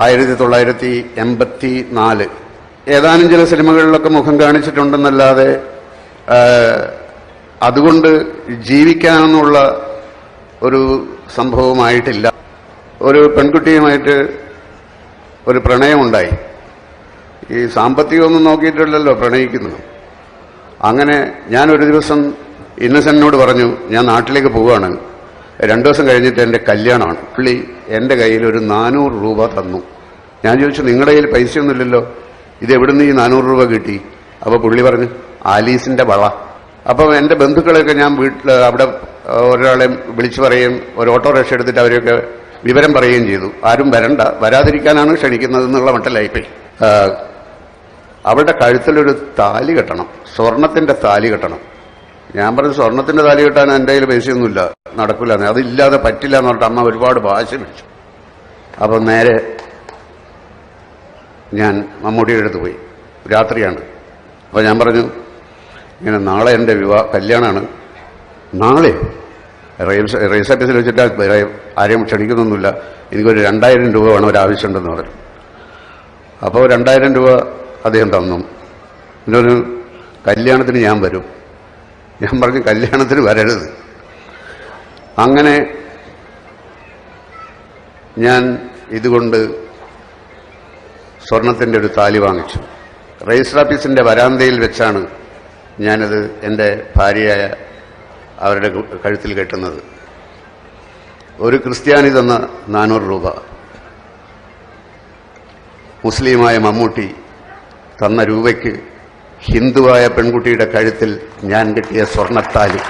1984 ഏതാനും ചില സിനിമകളിലൊക്കെ മുഖം കാണിച്ചിട്ടുണ്ടെന്നല്ലാതെ അതുകൊണ്ട് ജീവിക്കാനെന്നുള്ള ഒരു സംഭവമായിട്ടില്ല. ഒരു പെൺകുട്ടിയുമായിട്ട് ഒരു പ്രണയമുണ്ടായി. ഈ സാമ്പത്തികമൊന്നും നോക്കിയിട്ടില്ലല്ലോ പ്രണയിക്കുന്നത്. അങ്ങനെ ഞാനൊരു ദിവസം ഇന്നസെന്റിനോട് പറഞ്ഞു, ഞാൻ നാട്ടിലേക്ക് പോവുകയാണ്, 2 ദിവസം കഴിഞ്ഞിട്ട് എൻ്റെ കല്യാണമാണ്. പുള്ളി എൻ്റെ കയ്യിൽ ഒരു 400 രൂപ തന്നു. ഞാൻ ചോദിച്ചു, നിങ്ങളുടെ കയ്യിൽ പൈസയൊന്നുമില്ലല്ലോ, ഇത് എവിടുന്ന് ഈ 400 രൂപ കിട്ടി? അപ്പോൾ പുള്ളി പറഞ്ഞു, ആലീസിന്റെ വള. അപ്പം എൻ്റെ ബന്ധുക്കളെയൊക്കെ ഞാൻ വീട്ടിൽ അവിടെ ഒരാളെ വിളിച്ചു പറയുകയും ഒരു ഓട്ടോറിക്ഷ എടുത്തിട്ട് അവരെയൊക്കെ വിവരം പറയുകയും ചെയ്തു. ആരും വരണ്ട, വരാതിരിക്കാനാണ് ക്ഷണിക്കുന്നതെന്നുള്ള മട്ടിലായിപ്പോയി. അവളുടെ കഴുത്തിലൊരു താലി കെട്ടണം, സ്വർണത്തിന്റെ താലി കെട്ടണം. ഞാൻ പറഞ്ഞു, സ്വർണത്തിന്റെ താലി കെട്ടാൻ എൻ്റെ കയ്യിൽ പൈസയൊന്നുമില്ല, നടക്കില്ല, അതില്ലാതെ പറ്റില്ല എന്ന് പറഞ്ഞിട്ട് അമ്മ ഒരുപാട് വാശി പിടിച്ചു. അപ്പം നേരെ ഞാൻ മമ്മൂട്ടിയുടെ അടുത്ത് പോയി. രാത്രിയാണ്. അപ്പോൾ ഞാൻ പറഞ്ഞു, ഇങ്ങനെ നാളെ എൻ്റെ കല്യാണമാണ്, നാളെ റേസ് ഓഫീസിൽ വെച്ചിട്ട് ആരെയും ക്ഷണിക്കുന്നൊന്നുമില്ല, എനിക്കൊരു 2000 രൂപ വേണം, ഒരാവശ്യമുണ്ടെന്ന് പറഞ്ഞു. അപ്പോൾ 2000 രൂപ അദ്ദേഹം തന്നു. എന്നൊരു കല്യാണത്തിന് ഞാൻ വരും. ഞാൻ പറഞ്ഞു, കല്യാണത്തിന് വരരുത്. അങ്ങനെ ഞാൻ ഇതുകൊണ്ട് സ്വർണത്തിൻ്റെ ഒരു താലി വാങ്ങിച്ചു. രജിസ്റ്റർ ഓഫീസിൻ്റെ വരാന്തയിൽ വെച്ചാണ് ഞാനത് എൻ്റെ ഭാര്യയായ അവരുടെ കഴുത്തിൽ കെട്ടുന്നത്. ഒരു ക്രിസ്ത്യാനി തന്ന 400 രൂപ, മുസ്ലിമായ മമ്മൂട്ടി തന്ന രൂപയ്ക്ക് ഹിന്ദുവായ പെൺകുട്ടിയുടെ കഴുത്തിൽ ഞാൻ കെട്ടിയ സ്വർണത്താലി.